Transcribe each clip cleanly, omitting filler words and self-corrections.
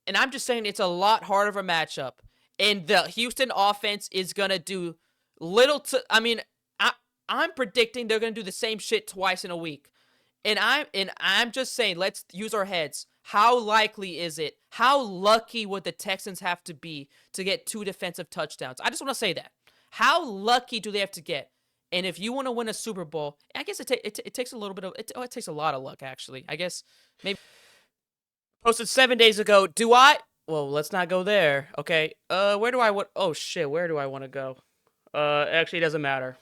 And I'm just saying it's a lot harder of a matchup. And the Houston offense is going to do little to, I mean, I'm predicting they're going to do the same shit twice in a week. And I'm just saying, let's use our heads. How likely is it? How lucky would the Texans have to be to get 2 defensive touchdowns? I just want to say that. How lucky do they have to get? And if you want to win a Super Bowl, I guess it takes a little bit of it takes a lot of luck actually. I guess maybe posted 7 days ago. Do I? Well, let's not go there. Okay. Where do I want? Oh shit. Where do I want to go? Actually, it doesn't matter.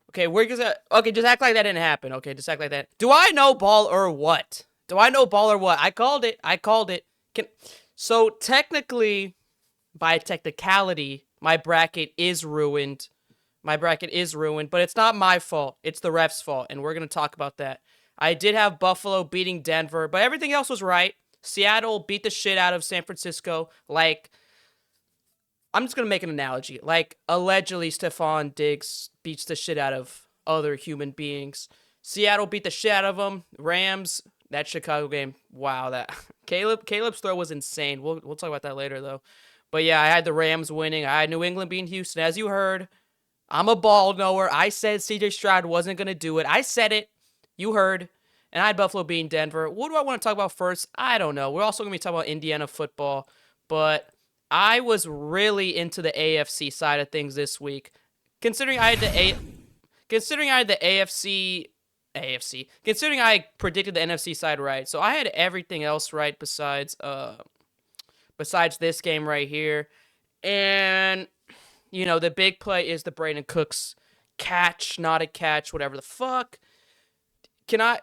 Okay, we're just okay. Just act like that didn't happen. Okay, just act like that. Do I know ball or what? Do I know ball or what? I called it. I called it. So technically, by technicality, my bracket is ruined. My bracket is ruined, but it's not my fault. It's the refs' fault, and we're gonna talk about that. I did have Buffalo beating Denver, but everything else was right. Seattle beat the shit out of San Francisco. Like, I'm just gonna make an analogy. Like, allegedly, Stephon Diggs beats the shit out of other human beings. Seattle beat the shit out of them. Rams, that Chicago game. Wow, that Caleb's throw was insane. We'll talk about that later though. But yeah, I had the Rams winning. I had New England beating Houston, as you heard. I'm a ball knower. I said CJ Stroud wasn't gonna do it. I said it. You heard. And I had Buffalo beating Denver. What do I want to talk about first? I don't know. We're also gonna be talking about Indiana football, but I was really into the AFC side of things this week. Considering I had considering I had the considering I predicted the NFC side right. So I had everything else right besides this game right here. And the big play is the Brandon Cooks catch, not a catch, whatever the fuck. Can I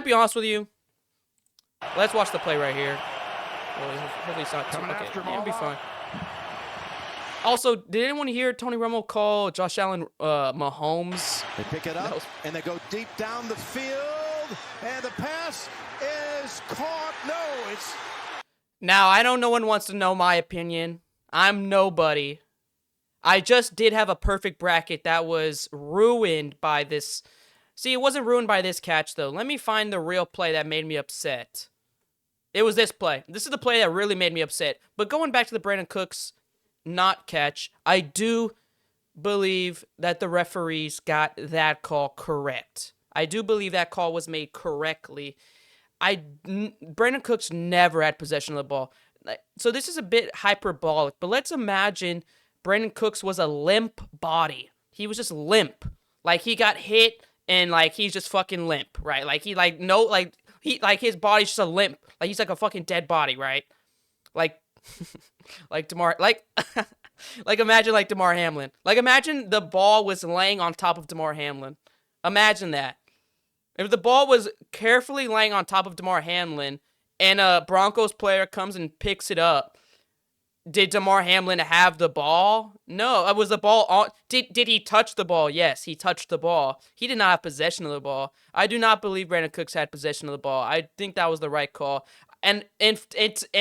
be honest with you? Let's watch the play right here. Well, hopefully it's not too. Okay, yeah, it'll be fine. Also, did anyone hear Tony Romo call Josh Allen Mahomes? They pick it up and they go deep down the field, and the pass is caught. No, it's. Now, I know no one wants to know my opinion. I'm nobody. I just did have a perfect bracket that was ruined by this. See, it wasn't ruined by this catch, though. Let me find the real play that made me upset. It was this play. This is the play that really made me upset. But going back to the Brandon Cooks not catch, I do believe that the referees got that call correct. I do believe that call was made correctly. Brandon Cooks never had possession of the ball. So this is a bit hyperbolic, but let's imagine Brandon Cooks was a limp body. He was just limp. Like, he got hit and, like, he's just fucking limp, right? Like, his body's just a limp. Like, he's like a fucking dead body, right? Like, like DeMar, like, like imagine like DeMar Hamlin. Like, imagine the ball was laying on top of DeMar Hamlin. Imagine that. If the ball was carefully laying on top of DeMar Hamlin and a Broncos player comes and picks it up, did DeMar Hamlin have the ball? No. Was the ball on? Did he touch the ball? Yes, he touched the ball. He did not have possession of the ball. I do not believe Brandon Cooks had possession of the ball. I think that was the right call. And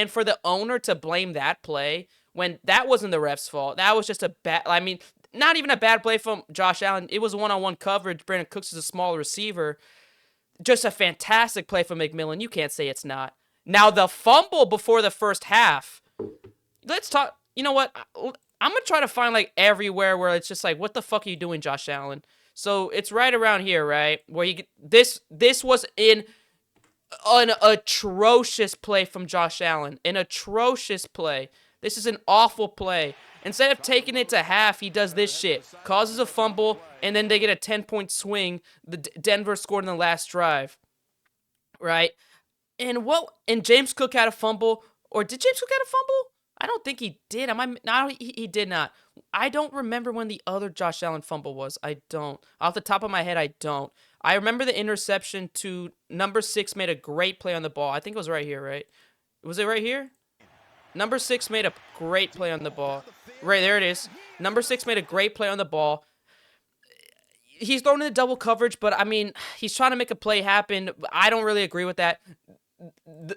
for the owner to blame that play when that wasn't the ref's fault. That was just a bad. I mean, not even a bad play from Josh Allen. It was one-on-one coverage. Brandon Cooks is a small receiver. Just a fantastic play from McMillan. You can't say it's not. Now, the fumble before the first half. Let's talk. You know what? I'm going to try to find, like, everywhere where it's just like, what the fuck are you doing, Josh Allen? So, it's right around here, right? Where this was in an atrocious play from Josh Allen. An atrocious play. This is an awful play. Instead of taking it to half, he does this shit. Causes a fumble, and then they get a 10-point swing. The Denver scored in the last drive. Right? And James Cook had a fumble. Or did James Cook have a fumble? I don't think he did. No, he did not. I don't remember when the other Josh Allen fumble was. I don't. Off the top of my head, I don't. I remember the interception to number 6 made a great play on the ball. I think it was right here, right? Was it right here? Number 6 made a great play on the ball. Right, there it is. Number 6 made a great play on the ball. He's thrown into double coverage, but, I mean, he's trying to make a play happen. I don't really agree with that.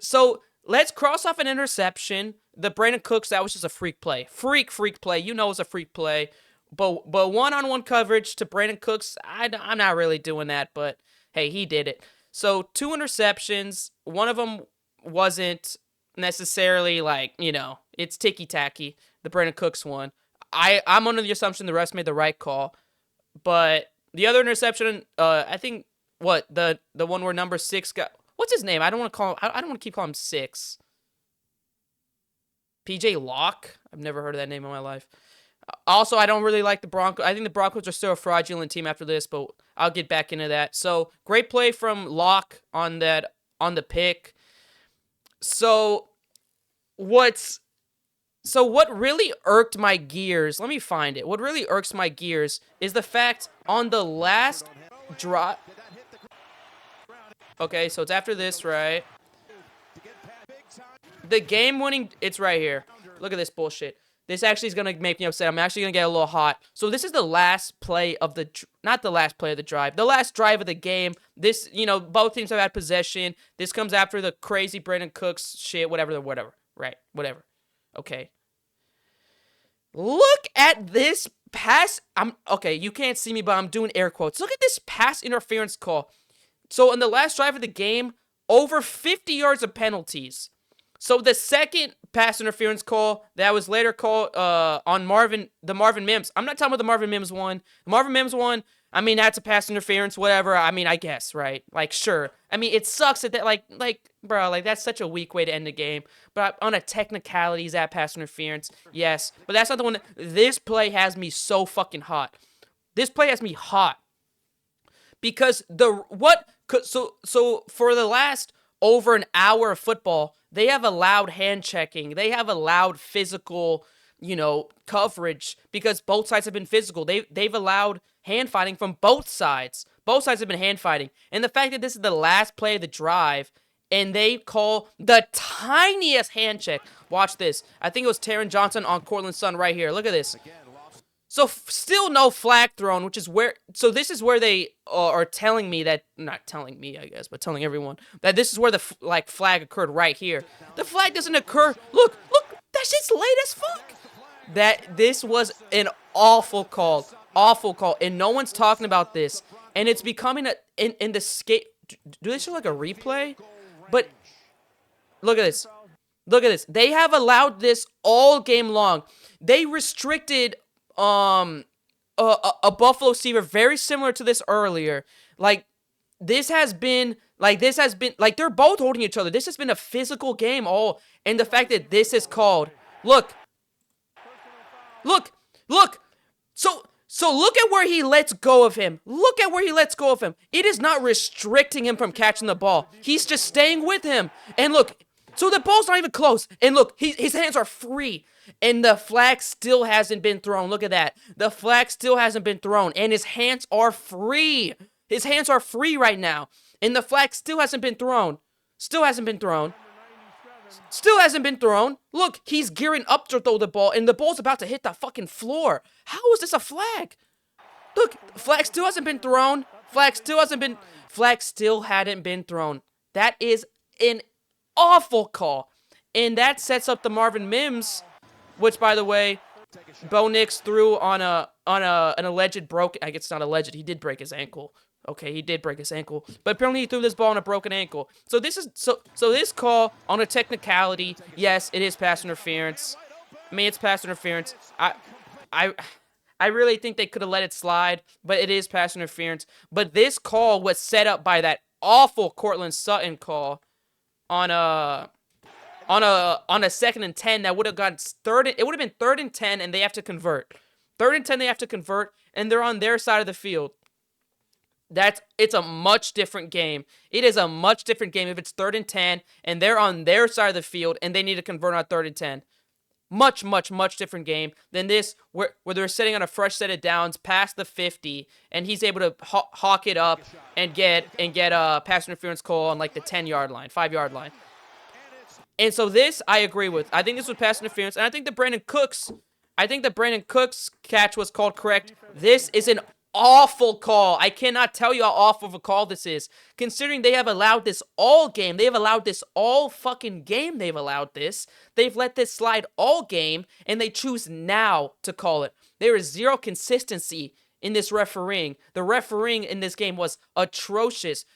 So, let's cross off an interception. The Brandon Cooks, that was just a freak play. Freak play. You know it's a freak play. But one-on-one coverage to Brandon Cooks, I'm not really doing that, but hey, he did it. So 2 interceptions. One of them wasn't necessarily like, it's ticky-tacky, the Brandon Cooks one. I'm under the assumption the refs made the right call, but the other interception, I think, the one where number 6 got, what's his name? I don't want to keep calling him 6. PJ Locke? I've never heard of that name in my life. Also, I don't really like the Broncos. I think the Broncos are still a fraudulent team after this, but I'll get back into that. So, great play from Locke on the pick. So what really irked my gears, let me find it. What really irks my gears is the fact on the last drive. Okay, so it's after this, right? The game-winning, it's right here. Look at this bullshit. This actually is going to make me upset. I'm actually going to get a little hot. So this is the last play of the, not the last play of the drive, the last drive of the game. This, both teams have had possession. This comes after the crazy Brandon Cooks shit, whatever. Right, whatever. Okay. Look at this pass. Okay, you can't see me, but I'm doing air quotes. Look at this pass interference call. So in the last drive of the game, over 50 yards of penalties. So the second pass interference call that was later called on the Marvin Mims. I'm not talking about the Marvin Mims one. The Marvin Mims one, I mean, that's a pass interference, whatever. I mean, I guess, right? Like, sure. I mean, it sucks that, bro, like, that's such a weak way to end the game. But on a technicality, is that pass interference? Yes. But that's not the one this play has me so fucking hot. This play has me hot. Because so for the last over an hour of football, they have allowed hand checking. They have allowed physical, coverage because both sides have been physical. They've allowed hand fighting from both sides. Both sides have been hand fighting. And the fact that this is the last play of the drive and they call the tiniest hand check. Watch this. I think it was Taron Johnson on Cortland Sutton right here. Look at this. So still no flag thrown, which is where, so this is where they are telling me that, not telling me, I guess, but telling everyone that this is where the flag occurred right here. The flag doesn't occur. Look, that shit's late as fuck. That this was an awful call, and no one's talking about this, and it's becoming in the skate. Do they show like a replay? But look at this. They have allowed this all game long. They restricted a Buffalo receiver very similar to this earlier. This has been they're both holding each other. This has been a physical game and the fact that this is called. Look. So look at where he lets go of him. It is not restricting him from catching the ball. He's just staying with him. And look, so the ball's not even close. And look, his hands are free. And the flag still hasn't been thrown. Look at that. The flag still hasn't been thrown. And his hands are free. His hands are free right now. And the flag still hasn't been thrown. Look, he's gearing up to throw the ball. And the ball's about to hit the fucking floor. How is this a flag? Look, flag still hasn't been thrown. Flag still hadn't been thrown. That is an awful call. And that sets up the Marvin Mims, which, by the way, Bo Nix threw on an alleged broken. I guess it's not alleged. He did break his ankle. Okay, he did break his ankle, but apparently he threw this ball on a broken ankle. So this call on a technicality, yes, it is pass interference. I mean, it's pass interference. I really think they could have let it slide, but it is pass interference. But this call was set up by that awful Cortland Sutton call on a 2nd and 10 that would have gotten it would have been 3rd and 10 and they have to convert. 3rd and 10 they have to convert and they're on their side of the field. It's a much different game. It is a much different game if it's 3rd and 10 and they're on their side of the field and they need to convert on 3rd and 10. Much different game than this where they're sitting on a fresh set of downs past the 50 and he's able to hawk it up and get a pass interference call on like the 10-yard line, 5-yard line. And so this, I agree with. I think this was pass interference, and I think the Brandon Cooks catch was called correct. This is an awful call. I cannot tell you how awful of a call this is, considering they have allowed this all game. They have allowed this all fucking game. They've allowed this. They've let this slide all game, and they choose now to call it. There is zero consistency in this refereeing. The refereeing in this game was atrocious.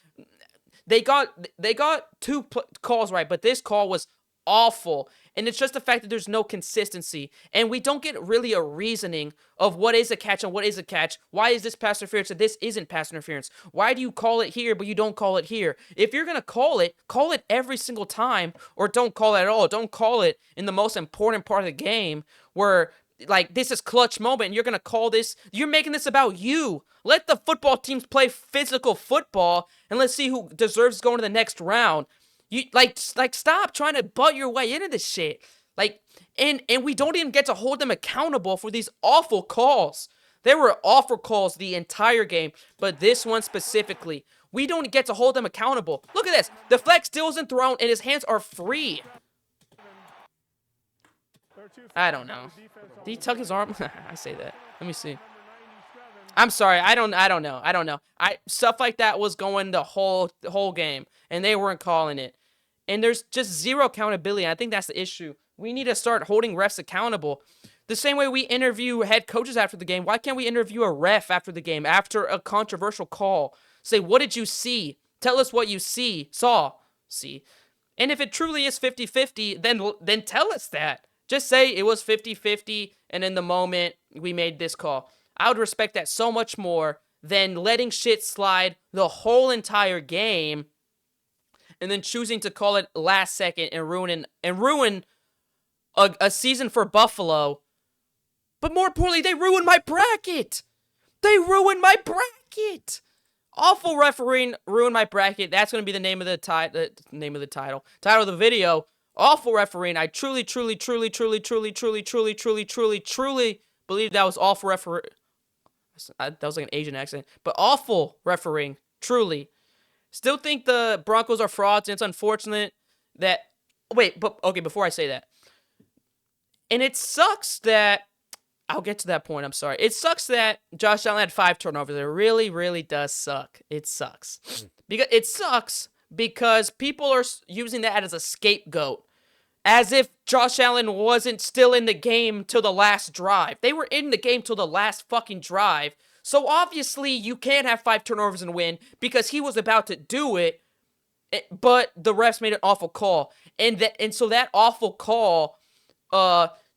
They got two calls right, but this call was awful. And it's just the fact that there's no consistency. And we don't get really a reasoning of what is a catch and what is a catch. Why is this pass interference and this isn't pass interference? Why do you call it here, but you don't call it here? If you're going to call it every single time, or don't call it at all. Don't call it in the most important part of the game where, like, this is clutch moment and you're going to call this. You're making this about you. Let the football teams play physical football and let's see who deserves going to the next round. You like stop trying to butt your way into this shit. Like, and we don't even get to hold them accountable for these awful calls. There were awful calls the entire game, but this one specifically, we don't get to hold them accountable. Look at this. The flag still isn't thrown and his hands are free. I don't know. Did he tuck his arm? I say that. Let me see. I'm sorry. I don't know. Stuff like that was going the whole game, and they weren't calling it. And there's just zero accountability. I think that's the issue. We need to start holding refs accountable. The same way we interview head coaches after the game, why can't we interview a ref after the game, after a controversial call? Say, what did you see? Tell us what you saw. And if it truly is 50-50, then tell us that. Just say it was 50-50, and in the moment, we made this call. I would respect that so much more than letting shit slide the whole entire game and then choosing to call it last second and ruin a season for Buffalo. But more importantly, they ruined my bracket. Awful refereeing ruined my bracket. That's going to be the name of the title of the video. Awful refereeing. I truly believe that was awful refereeing. That was like an Asian accent. But awful refereeing. Truly. Still think the Broncos are frauds, and it's unfortunate that... Wait, but okay, before I say that. And it sucks that... I'll get to that point, I'm sorry. It sucks that Josh Allen had 5 turnovers. It really, really does suck. It sucks. Because people are using that as a scapegoat. As if Josh Allen wasn't still in the game till the last drive. They were in the game till the last fucking drive. So obviously you can't have 5 turnovers and win because he was about to do it, but the refs made an awful call. And so that awful call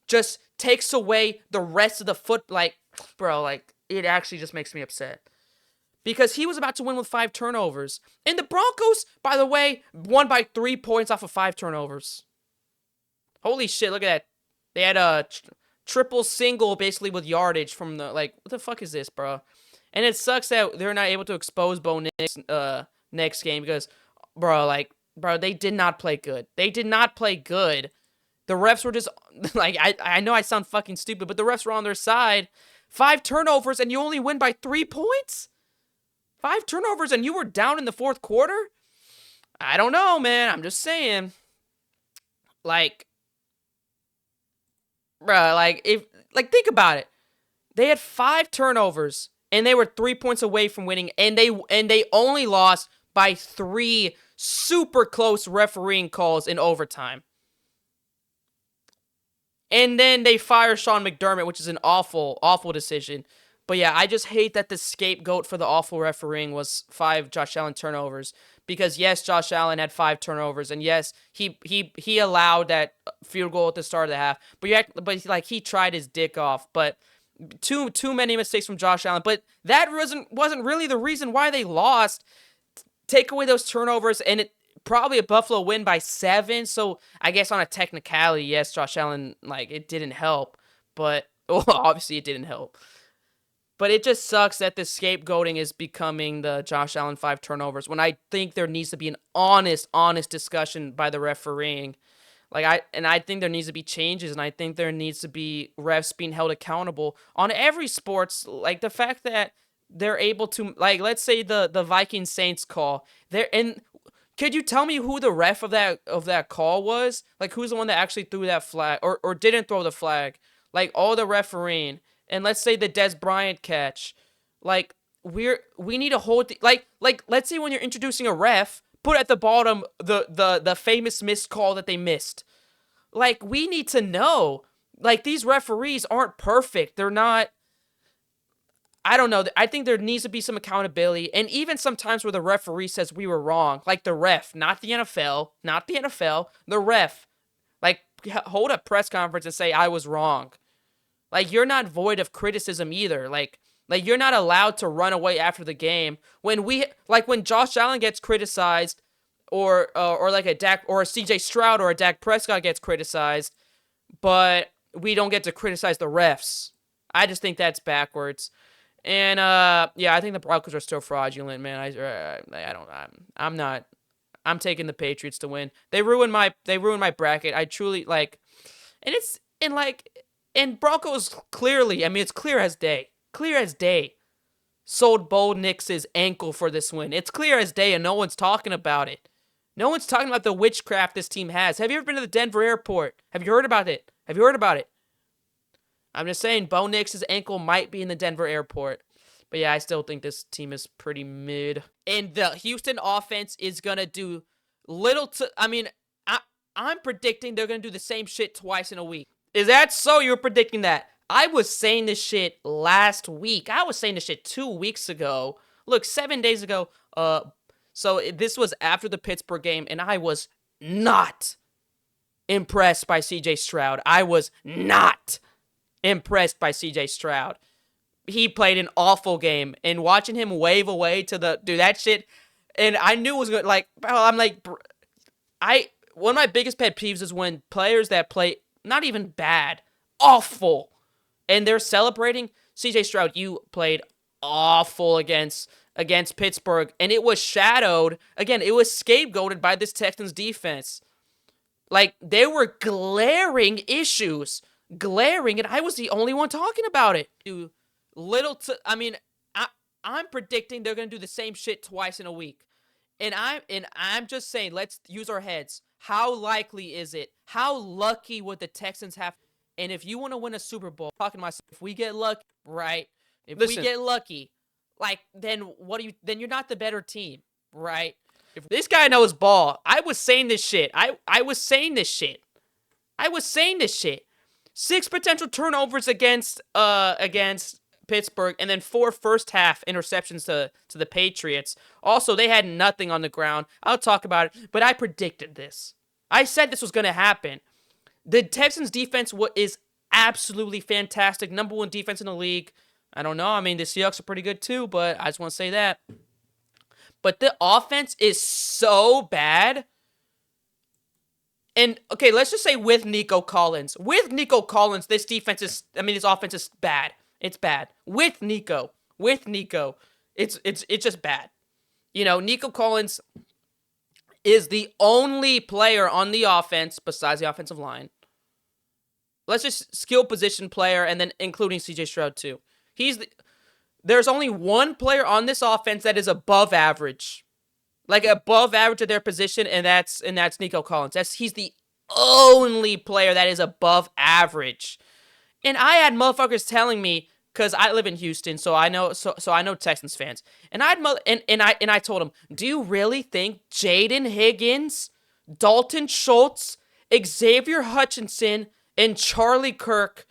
just takes away the rest of the it actually just makes me upset. Because he was about to win with 5 turnovers. And the Broncos, by the way, won by 3 points off of 5 turnovers. Holy shit, look at that. They had a triple single basically with yardage from the, what the fuck is this, bro? And it sucks that they're not able to expose Bo Nix next game because, bro, they did not play good. The refs were just, I know I sound fucking stupid, but the refs were on their side. 5 turnovers and you only win by 3 points? 5 turnovers and you were down in the fourth quarter? I don't know, man. I'm just saying. Think about it. They had 5 turnovers, and they were 3 points away from winning, and they only lost by 3 super close refereeing calls in overtime. And then they fire Sean McDermott, which is an awful, awful decision. But yeah, I just hate that the scapegoat for the awful refereeing was 5 Josh Allen turnovers. Because yes, Josh Allen had 5 turnovers, and yes, he allowed that field goal at the start of the half. But he tried his dick off. But too many mistakes from Josh Allen. But that wasn't really the reason why they lost. Take away those turnovers, and it probably a Buffalo win by 7. So I guess on a technicality, yes, Josh Allen it didn't help. But obviously it didn't help. But it just sucks that the scapegoating is becoming the Josh Allen 5 turnovers when I think there needs to be an honest discussion by the refereeing. I think there needs to be changes, and I think there needs to be refs being held accountable on every sports. The fact that they're able to, let's say the Vikings Saints call. Could you tell me who the ref of that call was? Who's the one that actually threw that flag or didn't throw the flag? All the refereeing. And let's say the Des Bryant catch, we need to hold let's say when you're introducing a ref, put at the bottom the famous missed call that they missed. We need to know. These referees aren't perfect. They're not. I don't know. I think there needs to be some accountability, and even sometimes where the referee says we were wrong, like the ref, not the NFL, the ref, like hold a press conference and say I was wrong. Like you're not void of criticism either. Like you're not allowed to run away after the game when Josh Allen gets criticized, or like a Dak or a C.J. Stroud or a Dak Prescott gets criticized, but we don't get to criticize the refs. I just think that's backwards. And yeah, I think the Broncos are still fraudulent, man. I don't. I'm not. I'm taking the Patriots to win. They ruined my bracket. I truly like, and Broncos clearly. I mean, it's clear as day. Clear as day. Sold Bo Nix's ankle for this win. It's clear as day, and no one's talking about it. No one's talking about the witchcraft this team has. Have you ever been to the Denver airport? Have you heard about it? I'm just saying, Bo Nix's ankle might be in the Denver airport. But yeah, I still think this team is pretty mid. And the Houston offense is going to do little to... I mean, I'm predicting they're going to do the same shit twice in a week. Is that so? You're predicting that? I was saying this shit last week. I was saying this shit 2 weeks ago. Look, 7 days ago. So this was after the Pittsburgh game, and I was not impressed by C.J. Stroud. I was not impressed by C.J. Stroud. He played an awful game, and watching him wave away to that shit, and I knew it was good. Like, I'm like, one of my biggest pet peeves is when players that play not even bad, awful, and they're celebrating. C.J. Stroud, you played awful against Pittsburgh, and it was shadowed. Again, it was scapegoated by this Texans defense. Like, there were glaring issues. And I was the only one talking about it. I'm predicting they're going to do the same shit twice in a week. And I'm just saying, let's use our heads. How likely is it? How lucky would the Texans have? And if you want to win a Super Bowl, talking to myself, if we get lucky, right? We get lucky, like, then then you're not the better team, right? If this guy knows ball, I was saying this shit. I was saying this shit. 6 potential turnovers against Pittsburgh, and then 4 first half interceptions to the Patriots. Also, they had nothing on the ground. I'll talk about it, but I predicted this. I said this was going to happen. The Texans defense is absolutely fantastic. Number 1 defense in the league. I don't know. I mean, the Seahawks are pretty good too, but I just want to say that. But the offense is so bad. And, okay, let's just say with Nico Collins. With Nico Collins, this offense is bad. It's bad. With Nico. It's just bad. You know, Nico Collins is the only player on the offense, besides the offensive line. Let's just skill position player, and then including C.J. Stroud too. There's only one player on this offense that is above average. Like above average at their position, and that's Nico Collins. He's the only player that is above average. And I had motherfuckers telling me, because I live in Houston, so I know Texans fans. And I told them, do you really think Jaden Higgins, Dalton Schultz, Xavier Hutchinson, and Charlie Kirk,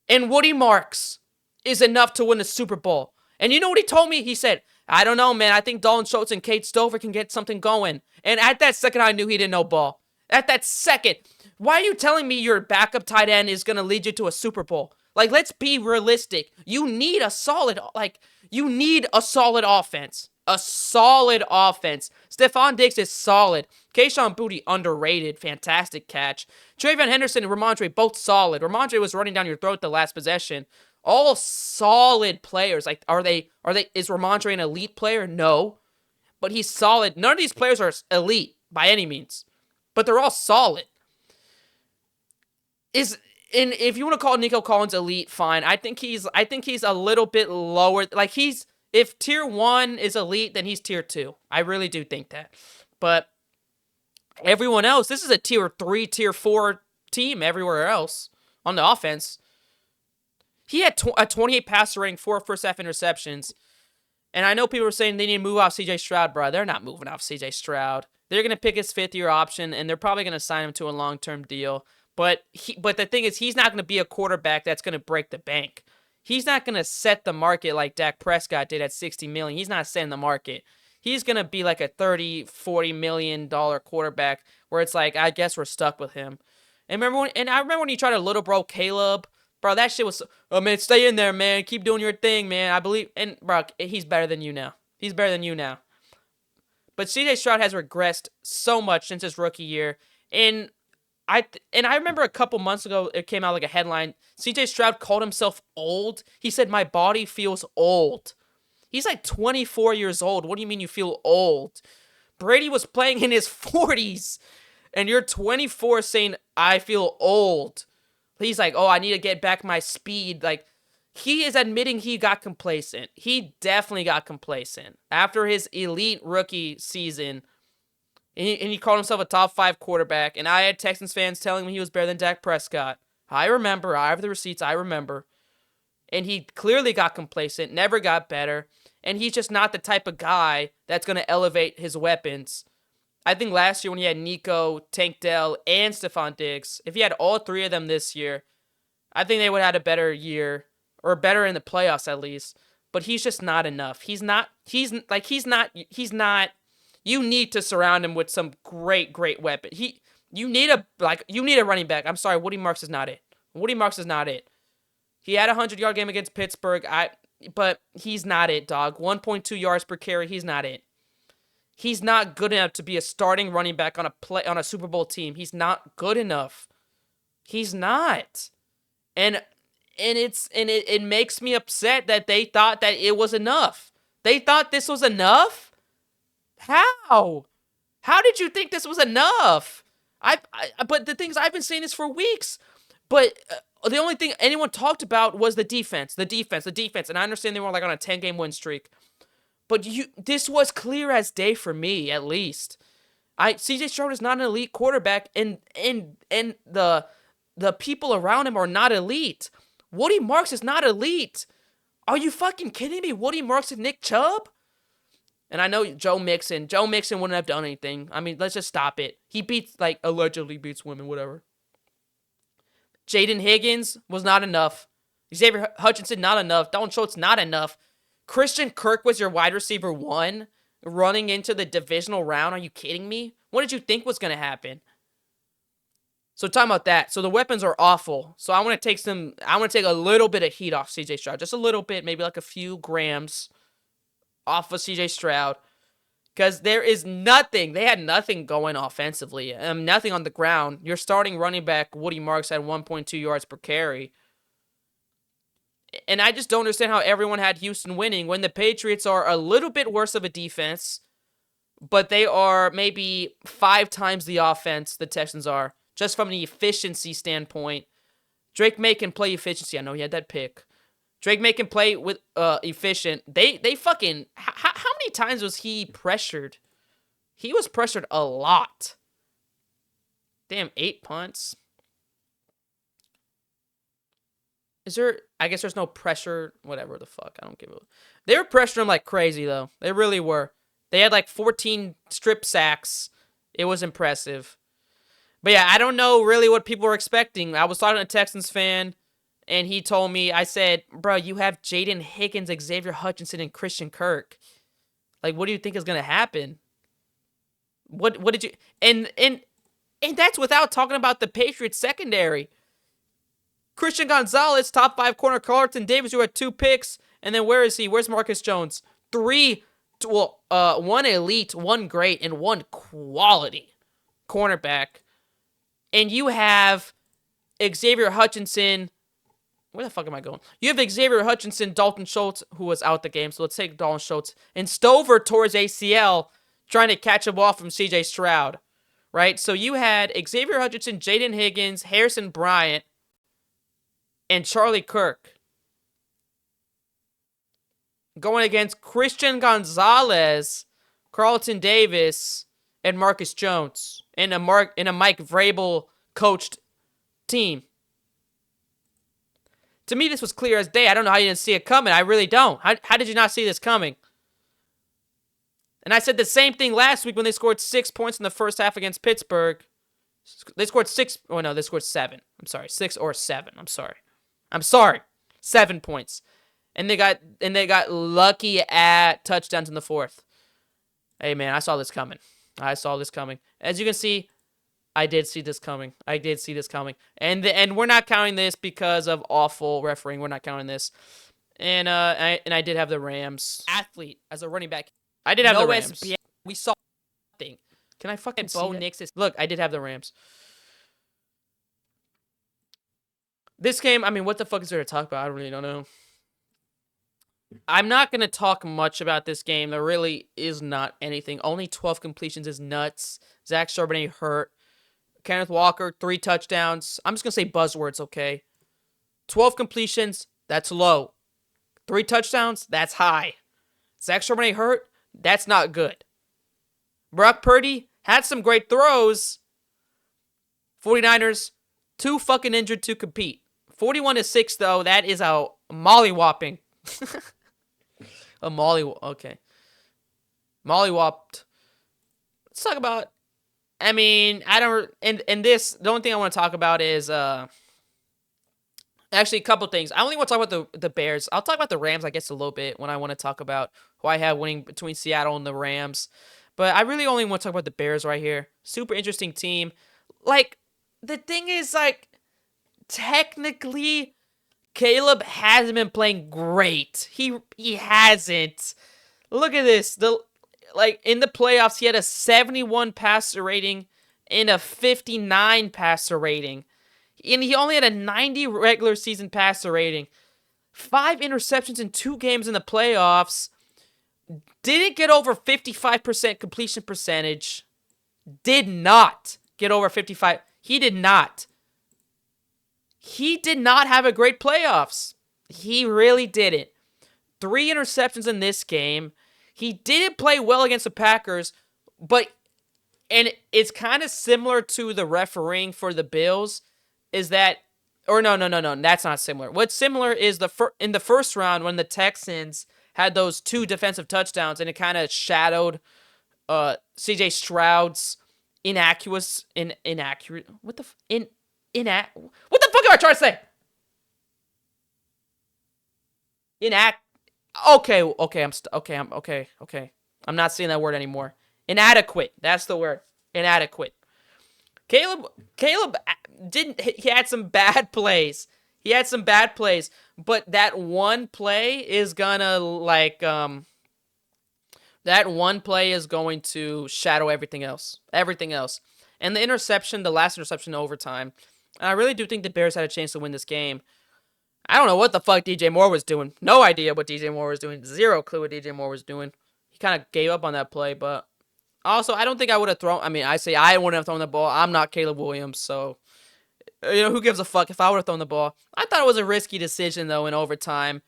and Woody Marks is enough to win the Super Bowl? And you know what he told me? He said, I don't know, man. I think Dalton Schultz and Kate Stover can get something going. And at that second, I knew he didn't know ball. At that second. Why are you telling me your backup tight end is going to lead you to a Super Bowl? Like, let's be realistic. You need a solid offense. A solid offense. Stephon Diggs is solid. Kayshon Boutte, underrated. Fantastic catch. Trayvon Henderson and Ramondre, both solid. Ramondre was running down your throat the last possession. All solid players. Like, is Ramondre an elite player? No. But he's solid. None of these players are elite by any means. But they're all solid. And if you want to call Nico Collins elite, fine. I think he's a little bit lower. Like, if tier 1 is elite, then he's tier 2. I really do think that. But everyone else, this is a tier 3, tier 4 team everywhere else on the offense. He had a 28 passer rating, 4 first half interceptions. And I know people are saying they need to move off C.J. Stroud, bro. They're not moving off C.J. Stroud. They're going to pick his 5th-year option, and they're probably going to sign him to a long-term deal. But the thing is, he's not going to be a quarterback that's going to break the bank. He's not going to set the market like Dak Prescott did at $60 million. He's not setting the market. He's going to be like a $30-40 million quarterback where it's like, I guess we're stuck with him. And I remember when he tried to little bro Caleb. Bro, that shit was, oh, man, stay in there, man. Keep doing your thing, man. I believe. And, bro, he's better than you now. He's better than you now. But CJ Stroud has regressed so much since his rookie year. And I remember a couple months ago, it came out like a headline. CJ Stroud called himself old. He said, my body feels old. He's like 24 years old. What do you mean you feel old? Brady was playing in his 40s. And you're 24 saying, I feel old. He's like, oh, I need to get back my speed. Like, he is admitting he got complacent. He definitely got complacent. After his elite rookie season, and he called himself a top 5 quarterback, and I had Texans fans telling me he was better than Dak Prescott. I remember. I have the receipts. I remember. And he clearly got complacent, never got better, and he's just not the type of guy that's going to elevate his weapons. I think last year when he had Nico, Tank Dell, and Stephon Diggs, if he had all 3 of them this year, I think they would have had a better year, or better in the playoffs at least. But he's just not enough. He's not, you need to surround him with some great weapon. You need a running back. I'm sorry, Woody Marks is not it. Woody Marks is not it. He had a 100-yard game against Pittsburgh, but he's not it, dog. 1.2 yards per carry, he's not it. He's not good enough to be a starting running back on a Super Bowl team. He's not good enough. He's not. And it makes me upset that they thought that it was enough. They thought this was enough? How? How did you think this was enough? But the thing is, I've been saying this for weeks. But the only thing anyone talked about was the defense. And I understand they were like on a 10-game win streak. But this was clear as day for me, at least. CJ Stroud is not an elite quarterback, and the people around him are not elite. Woody Marks is not elite. Are you fucking kidding me? Woody Marks and Nick Chubb? And I know Joe Mixon. Joe Mixon wouldn't have done anything. I mean, let's just stop it. He allegedly beats women, whatever. Jaden Higgins was not enough. Xavier Hutchinson, not enough. Dalton Schultz, not enough. Christian Kirk was your wide receiver 1 running into the divisional round. Are you kidding me? What did you think was going to happen? So talking about that. So the weapons are awful. So I want to take a little bit of heat off CJ Stroud. Just a little bit, maybe like a few grams off of CJ Stroud. Because there is nothing. They had nothing going offensively. Nothing on the ground. Your starting running back, Woody Marks, had 1.2 yards per carry. And I just don't understand how everyone had Houston winning when the Patriots are a little bit worse of a defense, but they are maybe 5 times the offense the Texans are, just from the efficiency standpoint. Drake May can play efficiency. I know he had that pick. Drake May can play with efficient. They fucking... How many times was he pressured? He was pressured a lot. Damn, 8 punts. Is there... I guess there's no pressure. Whatever the fuck. I don't give a... They were pressuring him like crazy, though. They really were. They had like 14 strip sacks. It was impressive. But yeah, I don't know really what people were expecting. I was talking to a Texans fan, and he told me, I said, bro, you have Jaden Higgins, Xavier Hutchinson, and Christian Kirk. Like, what do you think is going to happen? What did you... And that's without talking about the Patriots secondary. Christian Gonzalez, top 5 corner. Carlton Davis, who had 2 picks. And then where is he? Where's Marcus Jones? 1 elite, 1 great, and 1 quality cornerback. And you have Xavier Hutchinson. Where the fuck am I going? You have Xavier Hutchinson, Dalton Schultz, who was out the game. So let's take Dalton Schultz. And Stover towards ACL, trying to catch a ball from CJ Stroud. Right? So you had Xavier Hutchinson, Jaden Higgins, Harrison Bryant, and Charlie Kirk going against Christian Gonzalez, Carlton Davis, and Marcus Jones in a Mike Vrabel coached team. To me, this was clear as day. I don't know how you didn't see it coming. I really don't. How did you not see this coming? And I said the same thing last week when they scored 6 points in the first half against Pittsburgh. They scored 6. Oh, no, they scored 7. I'm sorry. 6 or 7. I'm sorry. 7 points. And they got lucky at touchdowns in the fourth. Hey man, I saw this coming. As you can see, I did see this coming. And we're not counting this because of awful refereeing. We're not counting this. And I did have the Rams. Athlete as a running back. I did have the Rams. SBA. We saw nothing. Can I fucking Bo Nix this? Look, I did have the Rams. This game, I mean, what the fuck is there to talk about? I really don't know. I'm not going to talk much about this game. There really is not anything. Only 12 completions is nuts. Zach Charbonnet hurt. Kenneth Walker, 3 touchdowns. I'm just going to say buzzwords, okay? 12 completions, that's low. 3 touchdowns, that's high. Zach Charbonnet hurt, that's not good. Brock Purdy had some great throws. 49ers, too fucking injured to compete. 41-6, though, that is a mollywhopping. Okay. Mollywopped. Let's talk about, I mean, I don't, and this, the only thing I want to talk about is, actually a couple things. I only want to talk about the Bears. I'll talk about the Rams, I guess, a little bit when I want to talk about who I have winning between Seattle and the Rams. But I really only want to talk about the Bears right here. Super interesting team. Like, the thing is, like, technically, Caleb hasn't been playing great. He hasn't. Look at this. In the playoffs, he had a 71 passer rating and a 59 passer rating. And he only had a 90 regular season passer rating. 5 interceptions in 2 games in the playoffs. Didn't get over 55% completion percentage. Did not get over 55. He did not. He did not have a great playoffs. He really didn't. 3 interceptions in this game. He didn't play well against the Packers, and it's kind of similar to the refereeing for the Bills, is that, or no, that's not similar. What's similar is in the first round when the Texans had those 2 defensive touchdowns, and it kind of shadowed C.J. Stroud's inaccurate. What the fuck am I trying to say? Okay. I'm not saying that word anymore. Inadequate. That's the word. Inadequate. Caleb he had some bad plays. But that one play is gonna going to shadow everything else. And the last interception in overtime. And I really do think the Bears had a chance to win this game. I don't know what the fuck DJ Moore was doing. No idea what DJ Moore was doing. 0 clue what DJ Moore was doing. He kind of gave up on that play, but also I don't think I would have thrown. I mean, I say I wouldn't have thrown the ball. I'm not Caleb Williams, so who gives a fuck if I would have thrown the ball. I thought it was a risky decision though in overtime,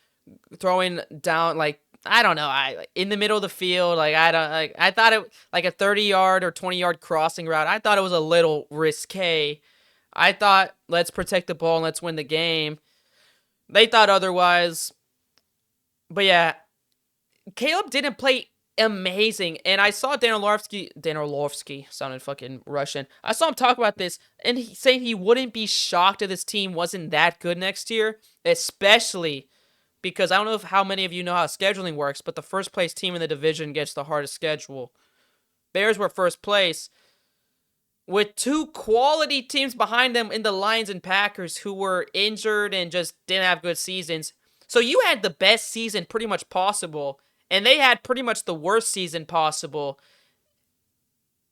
throwing down I don't know, in the middle of the field. I thought it a 30-yard or 20-yard crossing route. I thought it was a little risque. I thought, let's protect the ball and let's win the game. They thought otherwise. But yeah, Caleb didn't play amazing. And I saw Dan Orlovsky sounded fucking Russian. I saw him talk about this, and he saying he wouldn't be shocked if this team wasn't that good next year, especially because I don't know how many of you know how scheduling works, but the first place team in the division gets the hardest schedule. Bears were first place, with 2 quality teams behind them in the Lions and Packers who were injured and just didn't have good seasons. So you had the best season pretty much possible, and they had pretty much the worst season possible.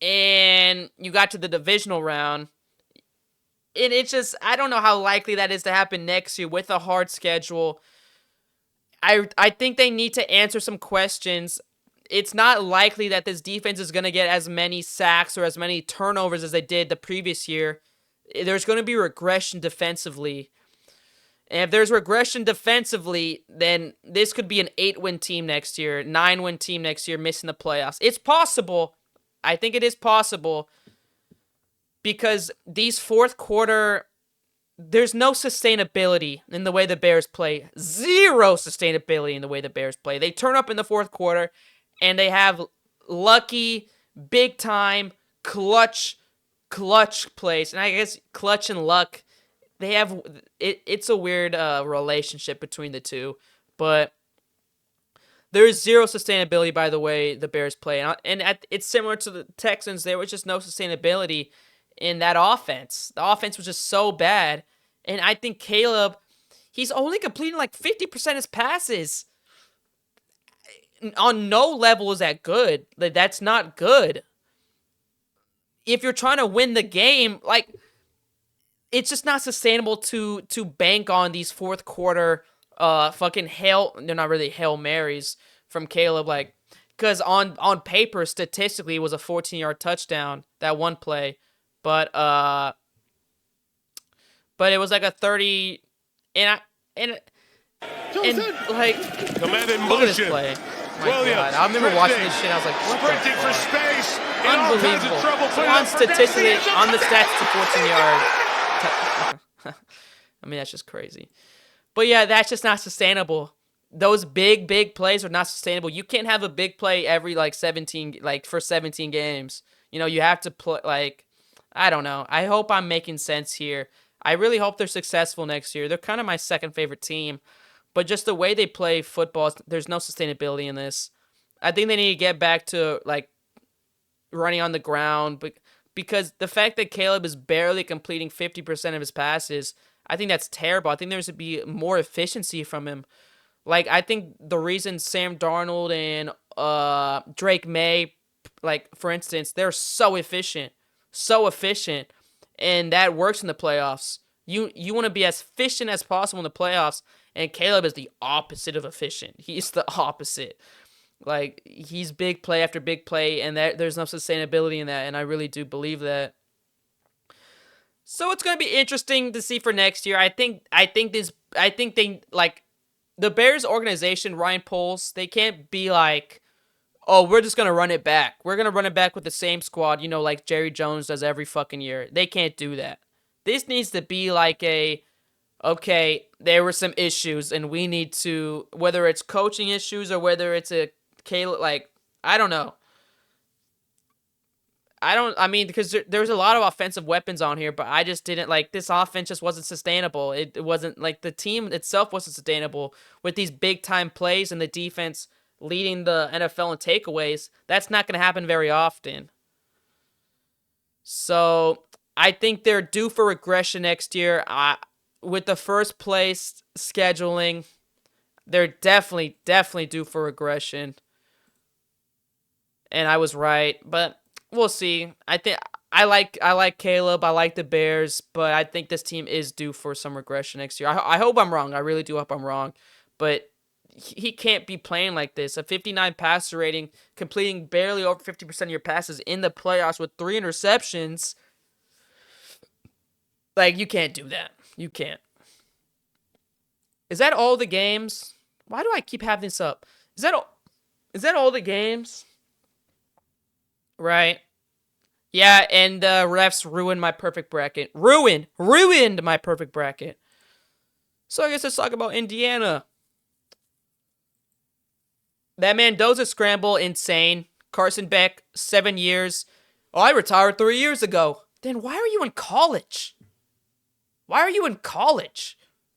And you got to the divisional round. And it's just, I don't know how likely that is to happen next year with a hard schedule. I think they need to answer some questions. It's not likely that this defense is going to get as many sacks or as many turnovers as they did the previous year. There's going to be regression defensively. And if there's regression defensively, then this could be an 8-win team next year, 9-win team next year, missing the playoffs. It's possible. I think it is possible. Because these fourth quarter, there's no sustainability in the way the Bears play. 0 sustainability in the way the Bears play. They turn up in the fourth quarter, and they have lucky, big-time, clutch plays. And I guess clutch and luck, they have it's a weird relationship between the two, but there is zero sustainability by the way the Bears play, and it's similar to the Texans. There was just no sustainability in that offense. The offense was just so bad, and I think Caleb, he's only completing like 50% of his passes. On no level is that good. Like, that's not good. If you're trying to win the game, like, it's just not sustainable to bank on these fourth quarter fucking they're not really Hail Marys from Caleb, like, because on paper statistically it was a 14-yard touchdown, that one play, but it was like a 30, and like, Command in look at this motion. play. My Williams, God, I remember watching this shit. I was like, what the sprinting for fuck? space. In all kinds of Unbelievable. trouble. So Put it on up for Dempsey. statistically, It's a on the touchdown. stats, it's a 14-yard. I mean, that's just crazy. But yeah, that's just not sustainable. Those big plays are not sustainable. You can't have a big play every like 17, like for 17 games. You know, you have to play, like, I don't know. I hope I'm making sense here. I really hope they're successful next year. They're kind of my second favorite team, but just the way they play football, there's no sustainability in this. I think they need to get back to like running on the ground, but because the fact that Caleb is barely completing 50% of his passes, I think that's terrible. I think there should be more efficiency from him. Like, I think the reason Sam Darnold and Drake May, like, for instance, they're so efficient, and that works in the playoffs. You want to be as efficient as possible in the playoffs, and Caleb is the opposite of efficient. He's the opposite. Like, he's big play after big play, and there's no sustainability in that, and I really do believe that. So it's gonna be interesting to see for next year. I think they, like, the Bears organization, Ryan Poles, they can't be like, oh, we're just gonna run it back. We're gonna run it back with the same squad, like Jerry Jones does every fucking year. They can't do that. This needs to be like okay, there were some issues, and we need to, whether it's coaching issues or whether it's a Caleb, like, I don't know. I mean, because there's a lot of offensive weapons on here, but I just didn't like, this offense just wasn't sustainable. It wasn't like, the team itself wasn't sustainable with these big time plays and the defense leading the NFL in takeaways. That's not going to happen very often. So I think they're due for regression next year. With the first place scheduling, they're definitely due for regression. And I was right, but we'll see. I think I like Caleb. I like the Bears, but I think this team is due for some regression next year. I hope I'm wrong. I really do hope I'm wrong, but he can't be playing like this. A 59 passer rating, completing barely over 50% of your passes in the playoffs with 3 interceptions. Like, you can't do that. You can't. Is that all the games? Why do I keep having this up? Is that all the games? Right. Yeah, and the refs ruined my perfect bracket. Ruined my perfect bracket. So I guess let's talk about Indiana. That Mendoza scramble, insane. Carson Beck, 7 years. Oh, I retired 3 years ago. Then why are you in college?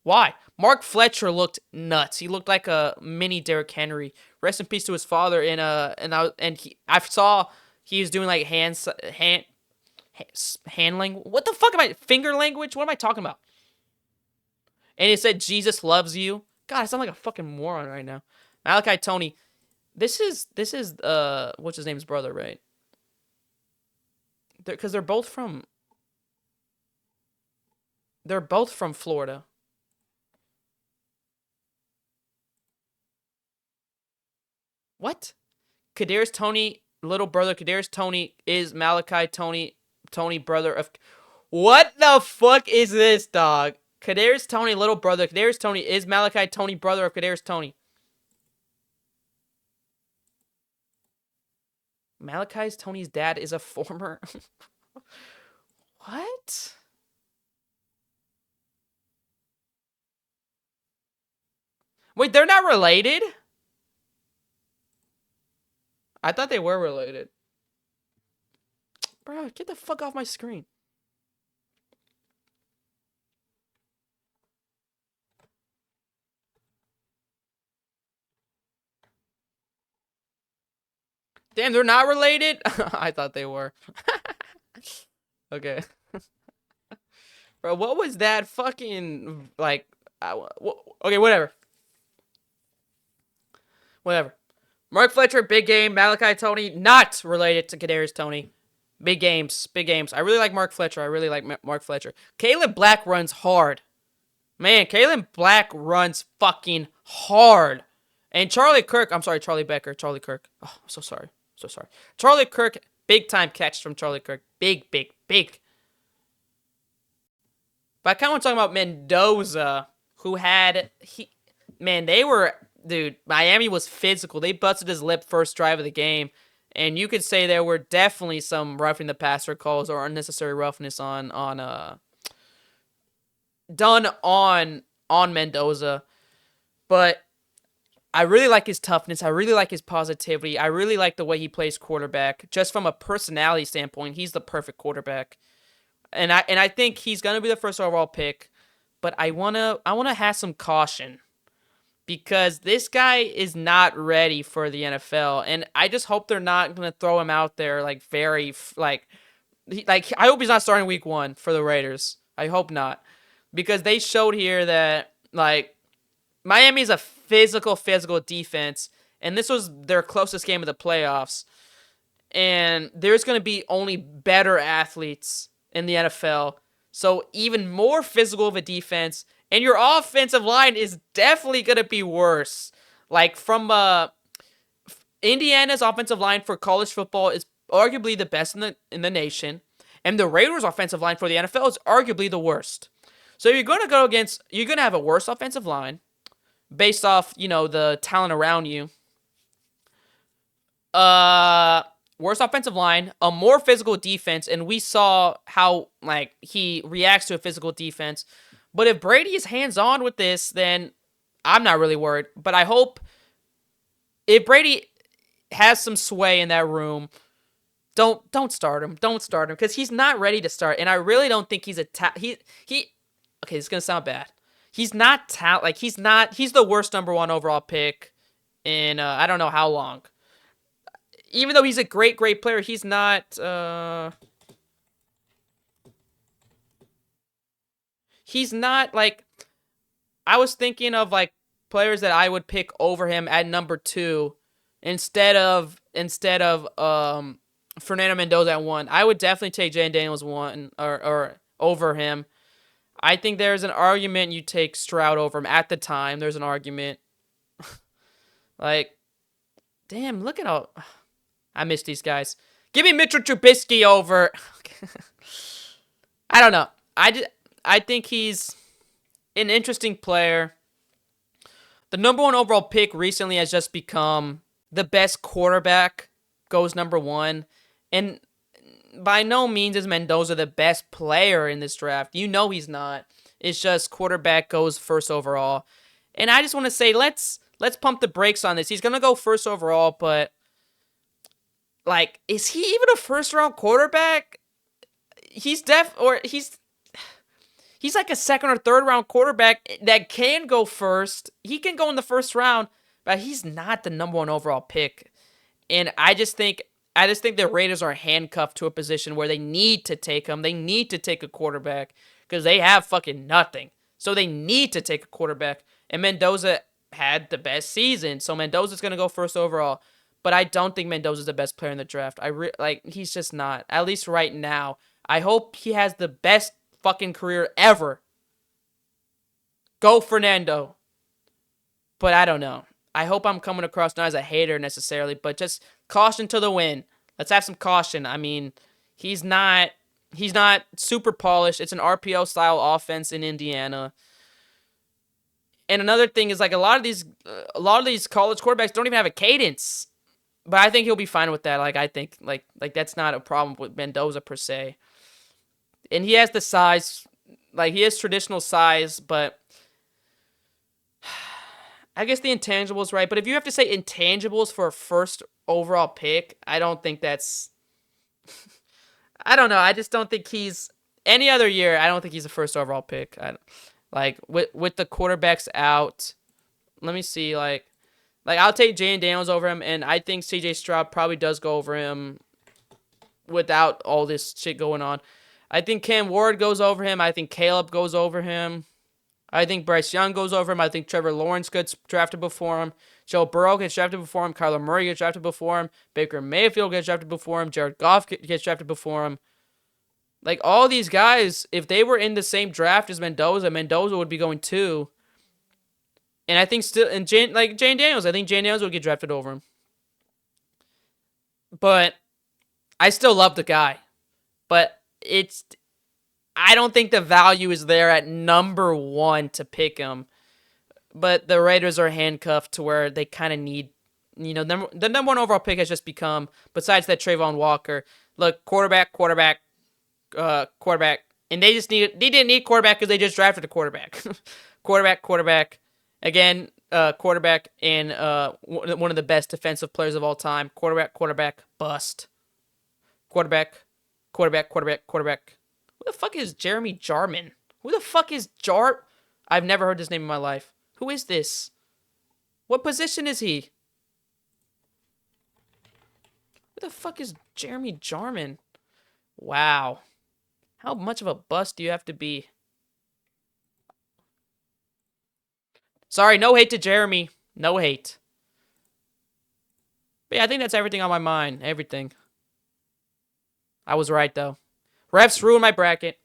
Why? Mark Fletcher looked nuts. He looked like a mini Derrick Henry. Rest in peace to his father. I saw he was doing like handling. What the fuck am I? Finger language? What am I talking about? And it said Jesus loves you. God, I sound like a fucking moron right now. Malachi Tony. This is what's his name's brother, right? Because they're both from Florida. What? Kadarius Toney, little brother. Kadarius Toney is Malachi Tony, brother of. What the fuck is this, dog? Kadarius Toney, little brother. Kadarius Toney is Malachi Tony, brother of Kadarius Toney. Malachi Tony's dad is a former. What? Wait, they're not related? I thought they were related. Bro, get the fuck off my screen. Damn, they're not related? I thought they were. Okay. Bro, what was that fucking, like, okay, whatever. Whatever. Mark Fletcher, big game. Malachi Tony, not related to Kadarius Toney. Big games, big games. I really like Mark Fletcher. I really like Mark Fletcher. Caleb Black runs hard. Man, Caleb Black runs fucking hard. And Charlie Kirk, I'm sorry, Charlie Becker, Charlie Kirk. Oh, I'm so sorry. So sorry. Charlie Kirk, big time catch from Charlie Kirk. Big, big, big. But I kind of want to talk about Mendoza, who had, man, they were, dude, Miami was physical. They busted his lip first drive of the game. And you could say there were definitely some roughing the passer calls or unnecessary roughness done on Mendoza. But I really like his toughness. I really like his positivity. I really like the way he plays quarterback. Just from a personality standpoint, he's the perfect quarterback. And I think he's gonna be the first overall pick. But I wanna have some caution, because this guy is not ready for the NFL, and I just hope they're not gonna throw him out there like I hope he's not starting week 1 for the Raiders. I hope not, because they showed here that like Miami's a physical defense, and this was their closest game of the playoffs. And there's gonna be only better athletes in the NFL, so even more physical of a defense. And your offensive line is definitely going to be worse. Like, from Indiana's offensive line for college football is arguably the best in the nation. And the Raiders' offensive line for the NFL is arguably the worst. So you're going to have a worse offensive line based off, the talent around you. Worse offensive line, a more physical defense. And we saw how, he reacts to a physical defense. But if Brady is hands-on with this, then I'm not really worried. But I hope if Brady has some sway in that room, don't start him. Don't start him, because he's not ready to start. And I really don't think he's okay, this is going to sound bad. He's not he's the worst number 1 overall pick in I don't know how long. Even though he's a great player, he's not I was thinking of players that I would pick over him at number 2 instead of Fernando Mendoza at 1. I would definitely take Jay Daniels 1 or over him. I think there's an argument you take Stroud over him at the time. There's an argument. Damn, look at all. I miss these guys. Give me Mitchell Trubisky over. I don't know. I think he's an interesting player. The number 1 overall pick recently has just become the best quarterback goes number 1. And by no means is Mendoza the best player in this draft. He's not. It's just quarterback goes first overall. And I just want to say, let's pump the brakes on this. He's going to go first overall, but is he even a first round quarterback? He's like a second or third round quarterback that can go first. He can go in the first round, but he's not the number 1 overall pick. And I just think the Raiders are handcuffed to a position where they need to take him. They need to take a quarterback because they have fucking nothing. So they need to take a quarterback. And Mendoza had the best season, so Mendoza's going to go first overall. But I don't think Mendoza's the best player in the draft. He's just not. At least right now. I hope he has the best fucking career ever. Go Fernando. But I don't know. I hope I'm coming across not as a hater necessarily, but just caution to the wind. Let's have some caution. I mean, he's not super polished. It's an RPO style offense in Indiana. And another thing is a lot of these college quarterbacks don't even have a cadence. But I think he'll be fine with that. I think that's not a problem with Mendoza per se. And he has the size, he has traditional size, but I guess the intangibles, right? But if you have to say intangibles for a first overall pick, I don't think that's I don't know. I just don't think he's any other year. I don't think he's a first overall pick. With the quarterbacks out. Let me see. Like, I'll take Jane Daniels over him, and I think CJ Stroud probably does go over him without all this shit going on. I think Cam Ward goes over him. I think Caleb goes over him. I think Bryce Young goes over him. I think Trevor Lawrence gets drafted before him. Joe Burrow gets drafted before him. Kyler Murray gets drafted before him. Baker Mayfield gets drafted before him. Jared Goff gets drafted before him. Like, all these guys, if they were in the same draft as Mendoza, Mendoza would be going 2. And I think still, and Jane Daniels, I think Jane Daniels would get drafted over him. But I still love the guy. But I don't think the value is there at number 1 to pick him. But the Raiders are handcuffed to where they kind of need, the number 1 overall pick has just become, besides that Trayvon Walker, look, quarterback. And they didn't need quarterback because they just drafted a quarterback. quarterback. Again, quarterback and one of the best defensive players of all time. Quarterback, bust. Quarterback. Who the fuck is Jeremy Jarman? Who the fuck is I've never heard this name in my life. Who is this? What position is he? Who the fuck is Jeremy Jarman? Wow. How much of a bust do you have to be? Sorry, no hate to Jeremy. No hate. But yeah, I think that's everything on my mind. Everything. I was right, though. Refs ruined my bracket.